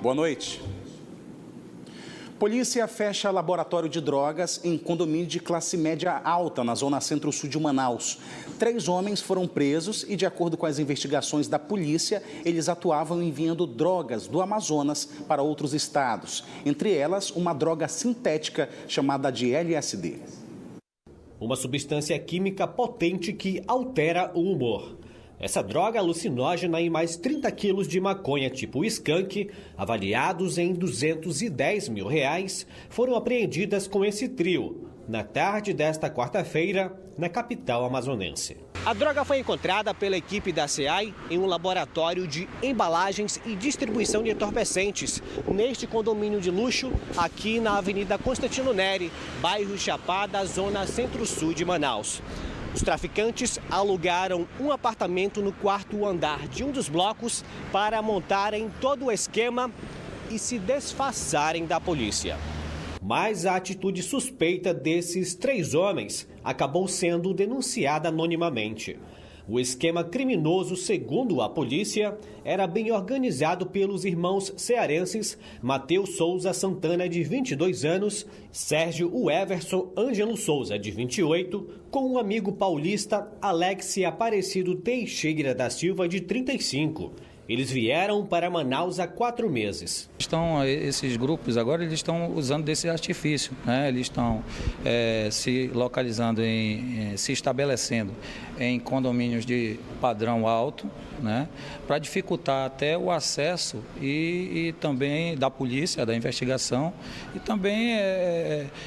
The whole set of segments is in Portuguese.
Boa noite. Polícia fecha laboratório de drogas em condomínio de classe média alta, na zona centro-sul de Manaus. 3 homens foram presos e, de acordo com as investigações da polícia, eles atuavam enviando drogas do Amazonas para outros estados. Entre elas, uma droga sintética chamada de LSD. Uma substância química potente que altera o humor. Essa droga alucinógena e mais 30 quilos de maconha tipo skunk, avaliados em R$210 mil, foram apreendidas com esse trio, na tarde desta quarta-feira, na capital amazonense. A droga foi encontrada pela equipe da SEAI em um laboratório de embalagens e distribuição de entorpecentes, neste condomínio de luxo, aqui na Avenida Constantino Neri, bairro Chapada, zona centro-sul de Manaus. Os traficantes alugaram um apartamento no 4º andar de um dos blocos para montarem todo o esquema e se disfarçarem da polícia. Mas a atitude suspeita desses 3 homens acabou sendo denunciada anonimamente. O esquema criminoso, segundo a polícia, era bem organizado pelos irmãos cearenses Matheus Souza Santana, de 22 anos, Sérgio Everson Ângelo Souza, de 28, com um amigo paulista, Alex Aparecido Teixeira da Silva, de 35. Eles vieram para Manaus há 4 meses. Esses grupos agora eles estão usando desse artifício, né? Eles estão se localizando, se estabelecendo em condomínios de padrão alto, né? Para dificultar até o acesso e também da polícia, da investigação, e também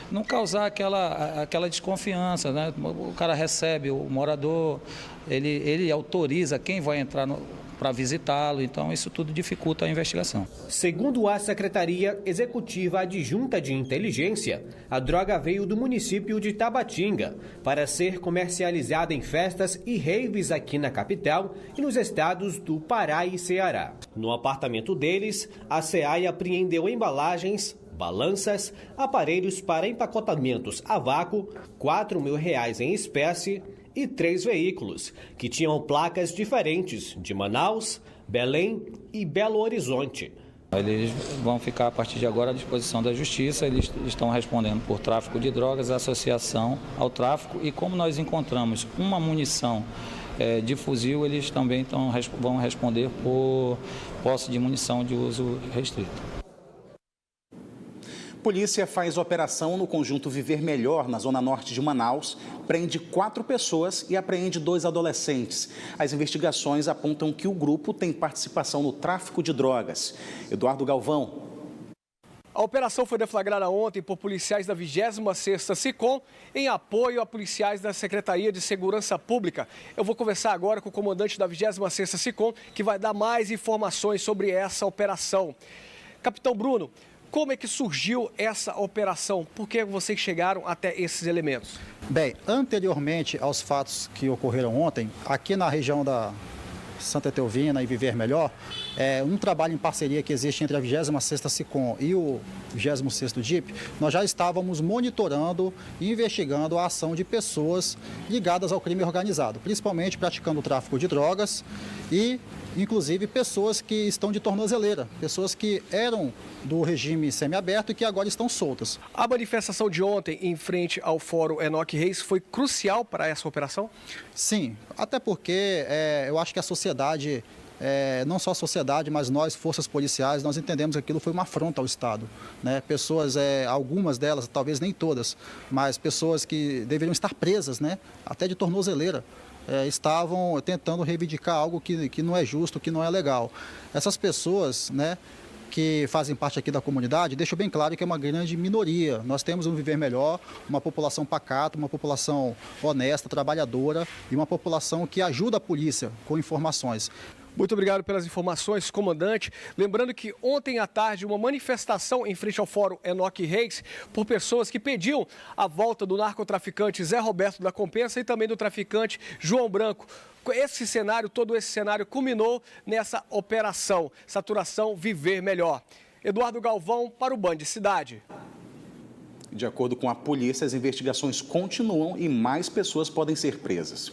não causar aquela desconfiança, né? O cara recebe, o morador, ele autoriza quem vai entrar para visitá-lo, então isso tudo dificulta a investigação. Segundo a Secretaria Executiva Adjunta de Inteligência, a droga veio do município de Tabatinga para ser comercializada em festas e raves aqui na capital e nos estados do Pará e Ceará. No apartamento deles, a SEAI apreendeu embalagens, balanças, aparelhos para empacotamentos a vácuo, R$4 mil em espécie, e 3 veículos, que tinham placas diferentes de Manaus, Belém e Belo Horizonte. Eles vão ficar a partir de agora à disposição da Justiça, eles estão respondendo por tráfico de drogas, associação ao tráfico, e como nós encontramos uma munição de fuzil, eles também vão responder por posse de munição de uso restrito. Polícia faz operação no conjunto Viver Melhor, na zona norte de Manaus, prende 4 pessoas e apreende 2 adolescentes. As investigações apontam que o grupo tem participação no tráfico de drogas. Eduardo Galvão. A operação foi deflagrada ontem por policiais da 26ª SICOM, em apoio a policiais da Secretaria de Segurança Pública. Eu vou conversar agora com o comandante da 26ª SICOM, que vai dar mais informações sobre essa operação. Capitão Bruno, como é que surgiu essa operação? Por que vocês chegaram até esses elementos? Bem, anteriormente aos fatos que ocorreram ontem, aqui na região da Santa Etelvina e Viver Melhor, um trabalho em parceria que existe entre a 26ª SICOM e o 26º DIP, nós já estávamos monitorando e investigando a ação de pessoas ligadas ao crime organizado, principalmente praticando o tráfico de drogas e, inclusive, pessoas que estão de tornozeleira, pessoas que eram do regime semiaberto e que agora estão soltas. A manifestação de ontem em frente ao Fórum Enoque Reis foi crucial para essa operação? Sim, até porque eu acho que a sociedade, não só a sociedade, mas nós, forças policiais, nós entendemos que aquilo foi uma afronta ao Estado, né? Pessoas, algumas delas, talvez nem todas, mas pessoas que deveriam estar presas, né? Até de tornozeleira, estavam tentando reivindicar algo que não é justo, que não é legal. Essas pessoas, né, que fazem parte aqui da comunidade, deixo bem claro que é uma grande minoria. Nós temos um Viver Melhor, uma população pacata, uma população honesta, trabalhadora e uma população que ajuda a polícia com informações. Muito obrigado pelas informações, comandante. Lembrando que ontem à tarde, uma manifestação em frente ao Fórum Enoque Reis por pessoas que pediam a volta do narcotraficante Zé Roberto da Compensa e também do traficante João Branco. Todo esse cenário culminou nessa operação Saturação Viver Melhor. Eduardo Galvão para o Band Cidade. De acordo com a polícia, as investigações continuam e mais pessoas podem ser presas.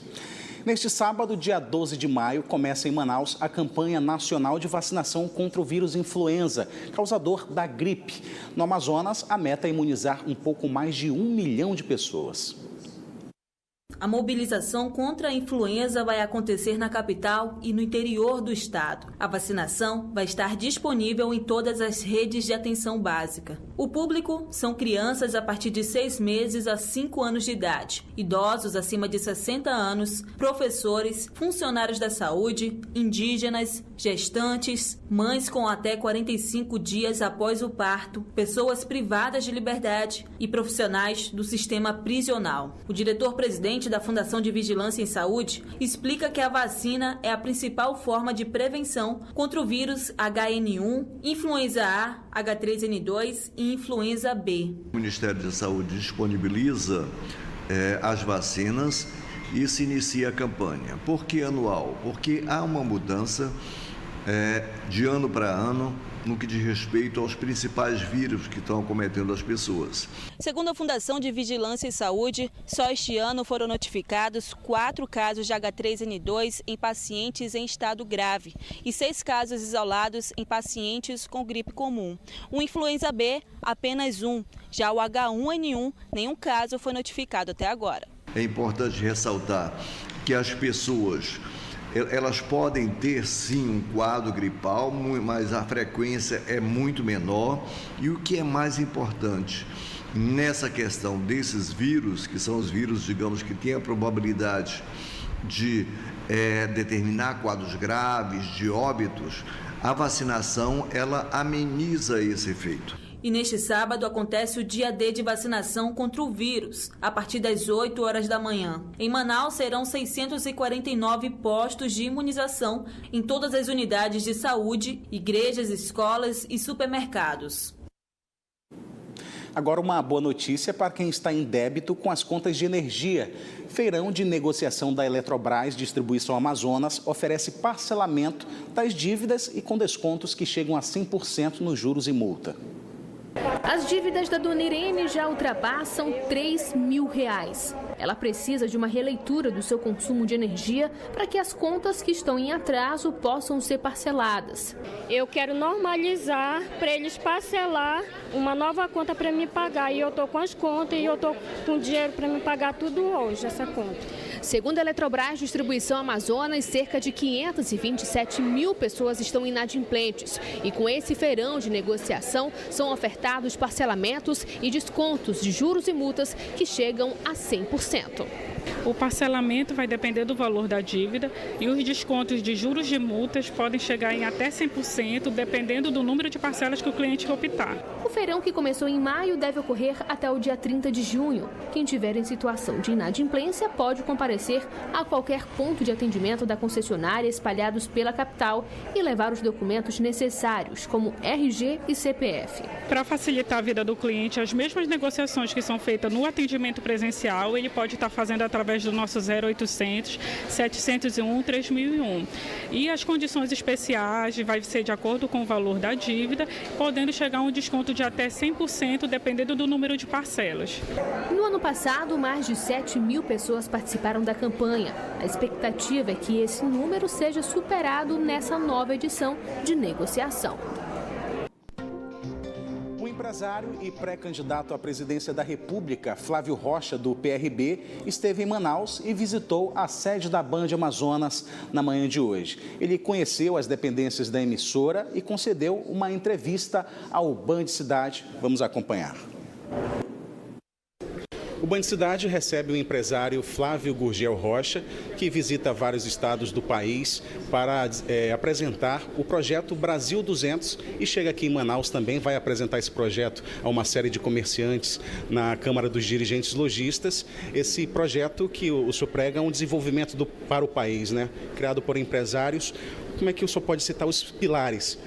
Neste sábado, dia 12 de maio, começa em Manaus a campanha nacional de vacinação contra o vírus influenza, causador da gripe. No Amazonas, a meta é imunizar um pouco mais de 1 milhão de pessoas. A mobilização contra a influenza vai acontecer na capital e no interior do estado. A vacinação vai estar disponível em todas as redes de atenção básica. O público são crianças a partir de 6 meses a 5 anos de idade, idosos acima de 60 anos, professores, funcionários da saúde, indígenas, gestantes, mães com até 45 dias após o parto, pessoas privadas de liberdade e profissionais do sistema prisional. O diretor-presidente da Fundação de Vigilância em Saúde explica que a vacina é a principal forma de prevenção contra o vírus HN1, influenza A, H3N2 e influenza B. O Ministério da Saúde disponibiliza as vacinas e se inicia a campanha. Por que anual? Porque há uma mudança de ano para ano no que diz respeito aos principais vírus que estão acometendo as pessoas. Segundo a Fundação de Vigilância em Saúde, só este ano foram notificados 4 casos de H3N2 em pacientes em estado grave e 6 casos isolados em pacientes com gripe comum. O influenza B, apenas 1. Já o H1N1, nenhum caso foi notificado até agora. É importante ressaltar que as pessoas elas podem ter sim um quadro gripal, mas a frequência é muito menor. E o que é mais importante nessa questão desses vírus, que são os vírus, digamos, que têm a probabilidade de determinar quadros graves, de óbitos, a vacinação ela ameniza esse efeito. E neste sábado acontece o dia D de vacinação contra o vírus, a partir das 8 horas da manhã. Em Manaus serão 649 postos de imunização em todas as unidades de saúde, igrejas, escolas e supermercados. Agora uma boa notícia para quem está em débito com as contas de energia. Feirão de negociação da Eletrobras Distribuição Amazonas oferece parcelamento das dívidas e com descontos que chegam a 100% nos juros e multa. As dívidas da dona Irene já ultrapassam R$3 mil. Ela precisa de uma releitura do seu consumo de energia para que as contas que estão em atraso possam ser parceladas. Eu quero normalizar para eles parcelar uma nova conta para me pagar. E eu estou com as contas e eu estou com dinheiro para me pagar tudo hoje, essa conta. Segundo a Eletrobras Distribuição Amazonas, cerca de 527 mil pessoas estão inadimplentes. E com esse feirão de negociação, são ofertados parcelamentos e descontos de juros e multas que chegam a 100%. O parcelamento vai depender do valor da dívida e os descontos de juros de multas podem chegar em até 100%, dependendo do número de parcelas que o cliente optar. O feirão, que começou em maio, deve ocorrer até o dia 30 de junho. Quem tiver em situação de inadimplência pode comparecer a qualquer ponto de atendimento da concessionária espalhados pela capital e levar os documentos necessários, como RG e CPF. Para facilitar a vida do cliente, as mesmas negociações que são feitas no atendimento presencial, ele pode estar fazendo através do nosso 0800 701 3001. E as condições especiais vai ser de acordo com o valor da dívida, podendo chegar a um desconto de até 100%, dependendo do número de parcelas. No ano passado, mais de 7 mil pessoas participaram da campanha. A expectativa é que esse número seja superado nessa nova edição de negociação. O empresário e pré-candidato à presidência da República, Flávio Rocha, do PRB, esteve em Manaus e visitou a sede da Band Amazonas na manhã de hoje. Ele conheceu as dependências da emissora e concedeu uma entrevista ao Band Cidade. Vamos acompanhar. O Band Cidade recebe o empresário Flávio Gurgel Rocha, que visita vários estados do país para apresentar o projeto Brasil 200 e chega aqui em Manaus também, vai apresentar esse projeto a uma série de comerciantes na Câmara dos Dirigentes Lojistas. Esse projeto que o senhor prega é um desenvolvimento para o país, né? Criado por empresários como é que o senhor pode citar os pilares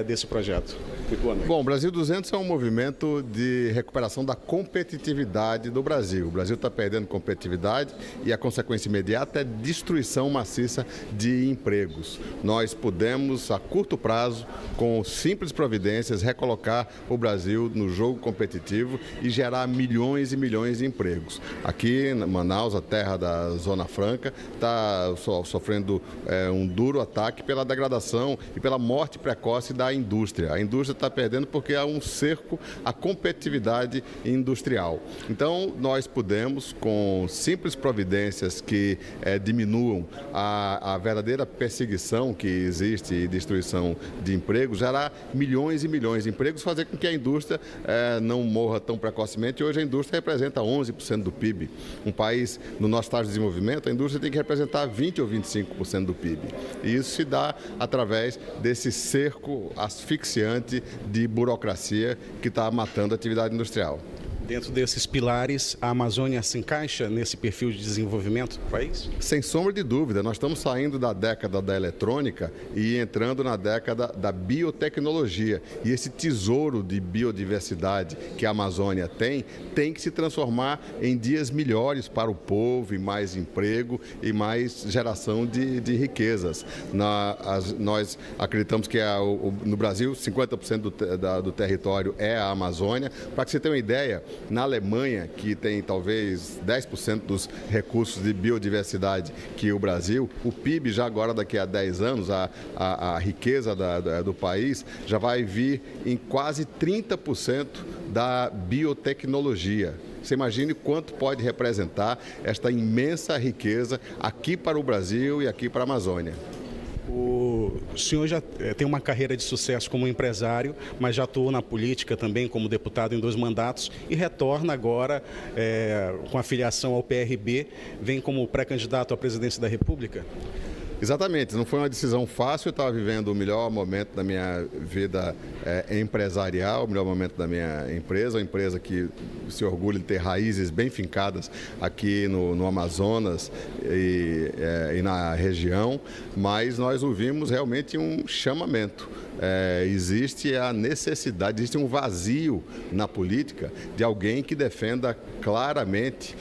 desse projeto? Muito boa noite. Bom, o Brasil 200 é um movimento de recuperação da competitividade do Brasil. O Brasil está perdendo competitividade e a consequência imediata é destruição maciça de empregos. Nós podemos, a curto prazo, com simples providências, recolocar o Brasil no jogo competitivo e gerar milhões e milhões de empregos. Aqui em Manaus, a terra da Zona Franca, está sofrendo um duro ataque pela degradação e pela morte precoce da indústria. A indústria está perdendo porque há um cerco à competitividade industrial. Então, nós podemos, com simples providências que diminuam a verdadeira perseguição que existe e destruição de empregos, gerar milhões e milhões de empregos, fazer com que a indústria não morra tão precocemente. Hoje a indústria representa 11% do PIB. Um país, no nosso estágio de desenvolvimento, a indústria tem que representar 20% ou 25% do PIB. E isso se dá através desse cerco asfixiante de burocracia que está matando a atividade industrial. Dentro desses pilares, a Amazônia se encaixa nesse perfil de desenvolvimento do país? Sem sombra de dúvida, nós estamos saindo da década da eletrônica e entrando na década da biotecnologia. E esse tesouro de biodiversidade que a Amazônia tem que se transformar em dias melhores para o povo, e mais emprego e mais geração de riquezas. Nós acreditamos que no Brasil 50% do território é a Amazônia. Para que você tenha uma ideia, na Alemanha, que tem talvez 10% dos recursos de biodiversidade que o Brasil, o PIB já agora daqui a 10 anos, a riqueza do país já vai vir em quase 30% da biotecnologia. Você imagine quanto pode representar esta imensa riqueza aqui para o Brasil e aqui para a Amazônia. O senhor já tem uma carreira de sucesso como empresário, mas já atuou na política também como deputado em 2 mandatos e retorna agora com a filiação ao PRB, vem como pré-candidato à presidência da República? Exatamente, não foi uma decisão fácil. Eu estava vivendo o melhor momento da minha vida empresarial, o melhor momento da minha empresa, uma empresa que se orgulha de ter raízes bem fincadas aqui no Amazonas e na região, mas nós ouvimos realmente um chamamento. Existe a necessidade, existe um vazio na política de alguém que defenda claramente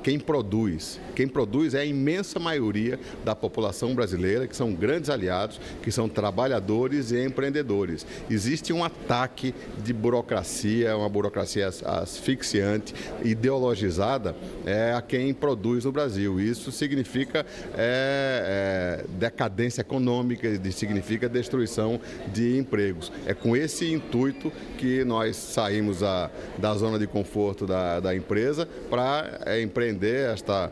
quem produz. Quem produz é a imensa maioria da população brasileira, que são grandes aliados, que são trabalhadores e empreendedores. Existe um ataque de burocracia, uma burocracia asfixiante, ideologizada, a quem produz no Brasil. Isso significa decadência econômica, significa destruição de empregos. É com esse intuito que nós saímos da zona de conforto da empresa para empreender esta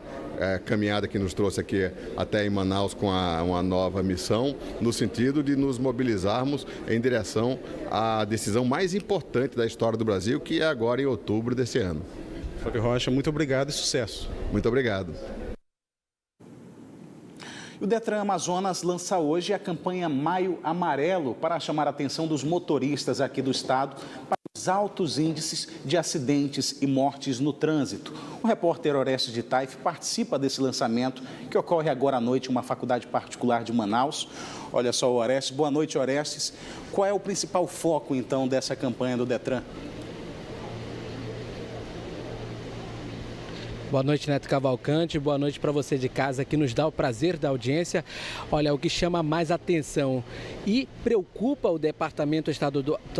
caminhada que nos trouxe aqui até em Manaus com uma nova missão, no sentido de nos mobilizarmos em direção à decisão mais importante da história do Brasil, que é agora em outubro desse ano. Fábio Rocha, muito obrigado e sucesso. Muito obrigado. O Detran Amazonas lança hoje a campanha Maio Amarelo para chamar a atenção dos motoristas aqui do estado para os altos índices de acidentes e mortes no trânsito. O repórter Orestes de Taif participa desse lançamento que ocorre agora à noite em uma faculdade particular de Manaus. Olha só, Orestes. Boa noite, Orestes. Qual é o principal foco, então, dessa campanha do Detran? Boa noite, Neto Cavalcante. Boa noite para você de casa que nos dá o prazer da audiência. Olha, o que chama mais atenção e preocupa o Departamento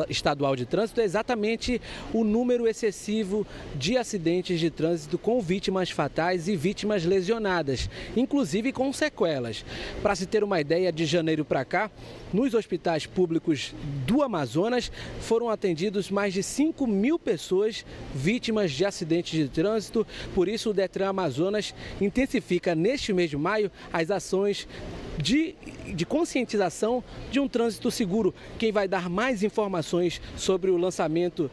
Estadual de Trânsito é exatamente o número excessivo de acidentes de trânsito com vítimas fatais e vítimas lesionadas, inclusive com sequelas. Para se ter uma ideia, de janeiro para cá, nos hospitais públicos do Amazonas foram atendidos mais de 5.000 pessoas vítimas de acidentes de trânsito. Por isso, o Detran Amazonas intensifica neste mês de maio as ações de conscientização de um trânsito seguro. Quem vai dar mais informações sobre o lançamento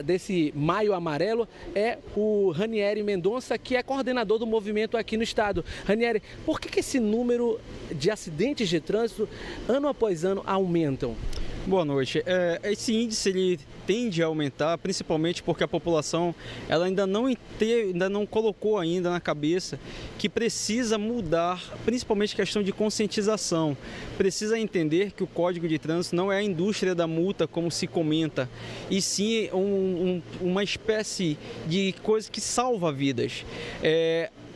desse Maio Amarelo é o Ranieri Mendonça, que é coordenador do movimento aqui no estado. Ranieri, por que esse número de acidentes de trânsito ano após ano aumentam? Boa noite. Esse índice ele tende a aumentar, principalmente porque a população ela ainda não colocou ainda na cabeça que precisa mudar, principalmente questão de conscientização. Precisa entender que o Código de Trânsito não é a indústria da multa, como se comenta, e sim uma espécie de coisa que salva vidas.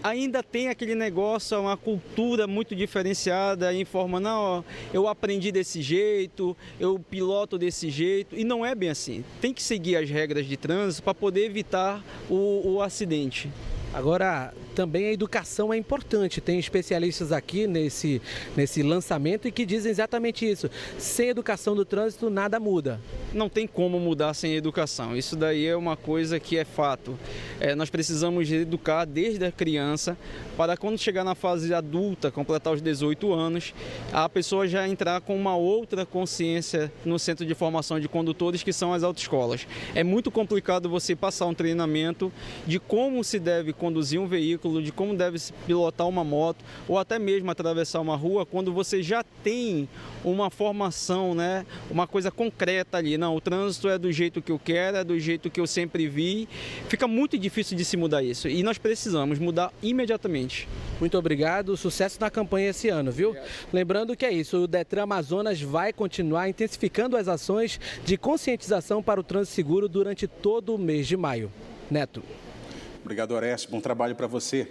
Ainda tem aquele negócio, uma cultura muito diferenciada em forma, não, eu aprendi desse jeito, eu piloto desse jeito, e não é bem assim. Tem que seguir as regras de trânsito para poder evitar o acidente. Agora, também a educação é importante. Tem especialistas aqui nesse lançamento e que dizem exatamente isso. Sem educação do trânsito, nada muda. Não tem como mudar sem educação. Isso daí é uma coisa que é fato. Nós precisamos educar desde a criança para quando chegar na fase adulta, completar os 18 anos, a pessoa já entrar com uma outra consciência no Centro de Formação de Condutores, que são as autoescolas. É muito complicado você passar um treinamento de como se deve conduzir um veículo, de como deve se pilotar uma moto ou até mesmo atravessar uma rua quando você já tem uma formação, né? Uma coisa concreta ali. Não, o trânsito é do jeito que eu quero, é do jeito que eu sempre vi. Fica muito difícil de se mudar isso e nós precisamos mudar imediatamente. Muito obrigado, sucesso na campanha esse ano, viu? Obrigado. Lembrando que é isso, o Detran Amazonas vai continuar intensificando as ações de conscientização para o trânsito seguro durante todo o mês de maio. Neto. Obrigado, Orestes. Bom trabalho para você.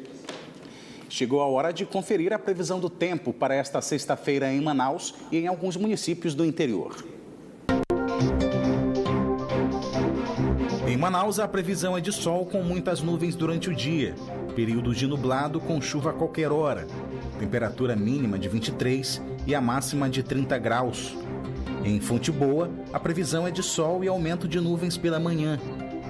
Chegou a hora de conferir a previsão do tempo para esta sexta-feira em Manaus e em alguns municípios do interior. Em Manaus, a previsão é de sol com muitas nuvens durante o dia. Período de nublado com chuva a qualquer hora. Temperatura mínima de 23 e a máxima de 30 graus. Em Fonte Boa, a previsão é de sol e aumento de nuvens pela manhã.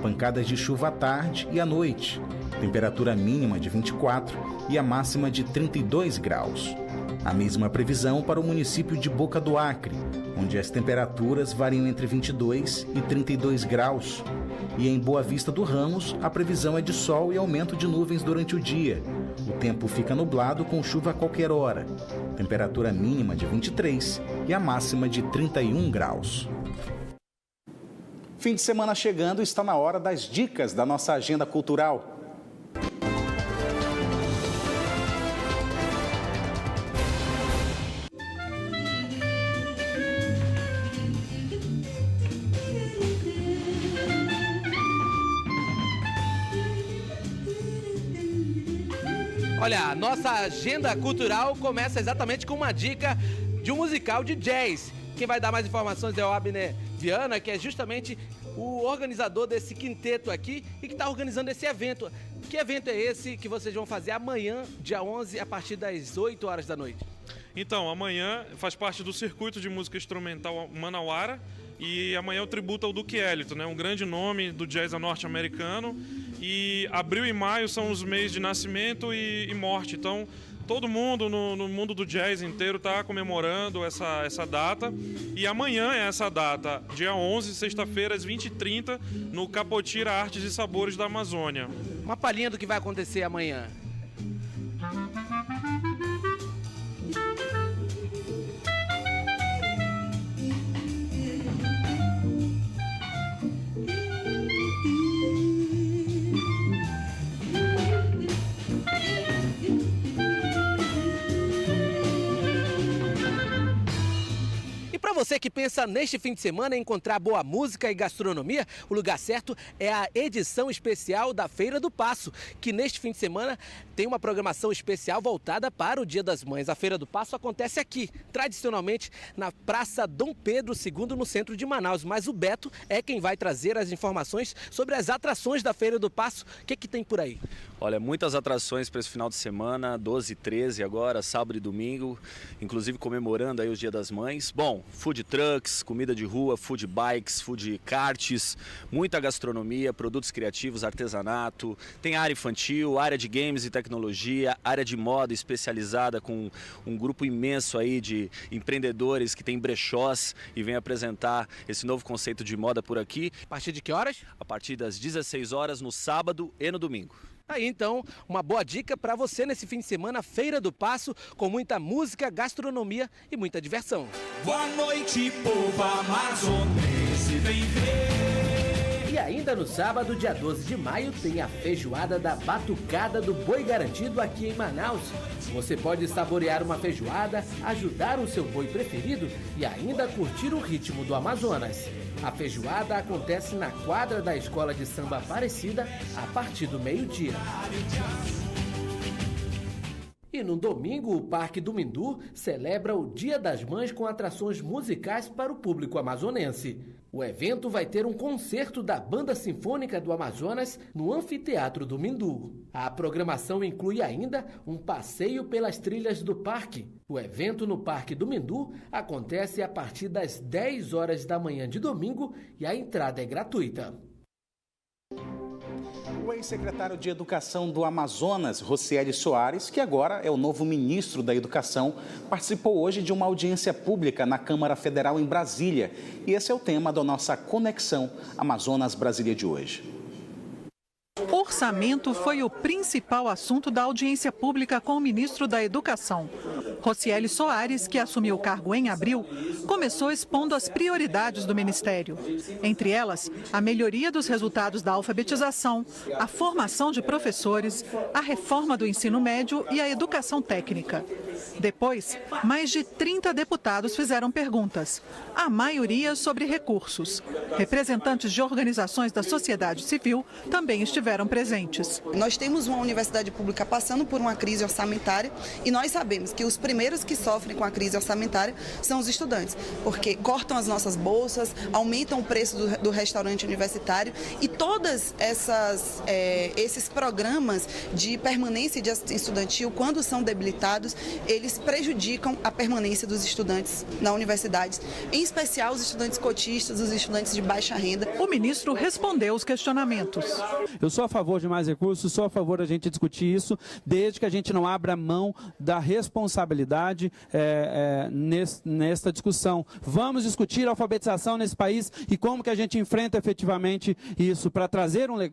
Pancadas de chuva à tarde e à noite. Temperatura mínima de 24 e a máxima de 32 graus. A mesma previsão para o município de Boca do Acre, onde as temperaturas variam entre 22 e 32 graus. E em Boa Vista do Ramos, a previsão é de sol e aumento de nuvens durante o dia. O tempo fica nublado com chuva a qualquer hora. Temperatura mínima de 23 e a máxima de 31 graus. Fim de semana chegando, está na hora das dicas da nossa agenda cultural. Olha, a nossa agenda cultural começa exatamente com uma dica de um musical de jazz. Quem vai dar mais informações é o Abner Viana, que é justamente o organizador desse quinteto aqui e que está organizando esse evento. Que evento é esse que vocês vão fazer amanhã, dia 11, a partir das 8 horas da noite? Então, amanhã faz parte do circuito de música instrumental Manauara e amanhã é o tributo ao Duke Ellington, né? Um grande nome do jazz norte-americano. E abril e maio são os meses de nascimento e morte, então todo mundo no mundo do jazz inteiro está comemorando essa data. E amanhã é essa data, dia 11, sexta-feira, às 20h30, no Capotira Artes e Sabores da Amazônia. Uma palhinha do que vai acontecer amanhã. Você que pensa neste fim de semana em encontrar boa música e gastronomia, o lugar certo é a edição especial da Feira do Passo, que neste fim de semana tem uma programação especial voltada para o Dia das Mães. A Feira do Passo acontece aqui, tradicionalmente na Praça Dom Pedro II, no centro de Manaus. Mas o Beto é quem vai trazer as informações sobre as atrações da Feira do Passo. O que tem por aí? Olha, muitas atrações para esse final de semana, 12 e 13 agora, sábado e domingo, inclusive comemorando aí o Dia das Mães. Bom, food trucks, comida de rua, food bikes, food karts, muita gastronomia, produtos criativos, artesanato, tem área infantil, área de games e tecnologia, área de moda especializada com um grupo imenso aí de empreendedores que tem brechós e vem apresentar esse novo conceito de moda por aqui. A partir de que horas? A partir das 16 horas no sábado e no domingo. Aí então, uma boa dica para você nesse fim de semana, Feira do Passo, com muita música, gastronomia e muita diversão. Boa noite, povo amazonense, vem ver. E ainda no sábado, dia 12 de maio, tem a feijoada da Batucada do Boi Garantido aqui em Manaus. Você pode saborear uma feijoada, ajudar o seu boi preferido e ainda curtir o ritmo do Amazonas. A feijoada acontece na quadra da Escola de Samba Aparecida a partir do meio-dia. E no domingo, o Parque do Mindu celebra o Dia das Mães com atrações musicais para o público amazonense. O evento vai ter um concerto da Banda Sinfônica do Amazonas no Anfiteatro do Mindu. A programação inclui ainda um passeio pelas trilhas do parque. O evento no Parque do Mindu acontece a partir das 10 horas da manhã de domingo e a entrada é gratuita. O ex-secretário de Educação do Amazonas, Rocieli Soares, que agora é o novo ministro da Educação, participou hoje de uma audiência pública na Câmara Federal em Brasília. E esse é o tema da nossa Conexão Amazonas-Brasília de hoje. Orçamento foi o principal assunto da audiência pública com o ministro da Educação. Rocieli Soares, que assumiu o cargo em abril, começou expondo as prioridades do ministério. Entre elas, a melhoria dos resultados da alfabetização, a formação de professores, a reforma do ensino médio e a educação técnica. Depois, mais de 30 deputados fizeram perguntas, a maioria sobre recursos. Representantes de organizações da sociedade civil também estiveram presentes. Nós temos uma universidade pública passando por uma crise orçamentária e nós sabemos que os primeiros que sofrem com a crise orçamentária são os estudantes, porque cortam as nossas bolsas, aumentam o preço do restaurante universitário e todas esses programas de permanência de assistência estudantil, quando são debilitados, eles prejudicam a permanência dos estudantes na universidade, em especial os estudantes cotistas, os estudantes de baixa renda. O ministro respondeu os questionamentos. Eu sou a favor de mais recursos, sou a favor da gente discutir isso, desde que a gente não abra mão da responsabilidade nesta discussão. Vamos discutir a alfabetização nesse país e como que a gente enfrenta efetivamente isso. Para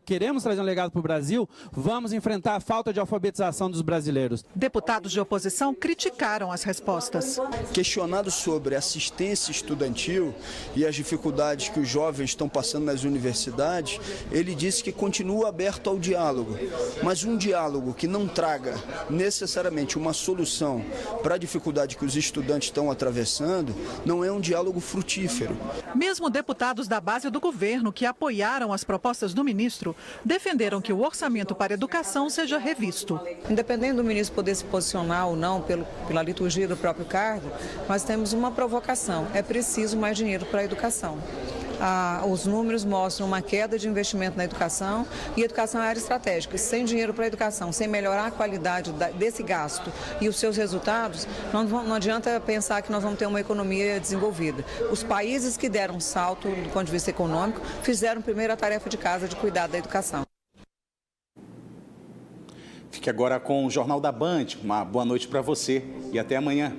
queremos trazer um legado para o Brasil, vamos enfrentar a falta de alfabetização dos brasileiros. Deputados de oposição criticaram as respostas. Questionado sobre assistência estudantil e as dificuldades que os jovens estão passando nas universidades, ele disse que continua aberto ao diálogo, mas um diálogo que não traga necessariamente uma solução para a dificuldade que os estudantes estão atravessando, não é um diálogo frutífero. Mesmo deputados da base do governo que apoiaram as propostas do ministro, defenderam que o orçamento para a educação seja revisto. Independente do ministro poder se posicionar ou não pela liturgia do próprio cargo, nós temos uma provocação. É preciso mais dinheiro para a educação. Os números mostram uma queda de investimento na educação e a educação é área estratégica. Sem dinheiro para a educação, sem melhorar a qualidade desse gasto e os seus resultados, não adianta pensar que nós vamos ter uma economia desenvolvida. Os países que deram salto do ponto de vista econômico fizeram primeiro a tarefa de casa de cuidar da educação. Fique agora com o Jornal da Band. Uma boa noite para você e até amanhã.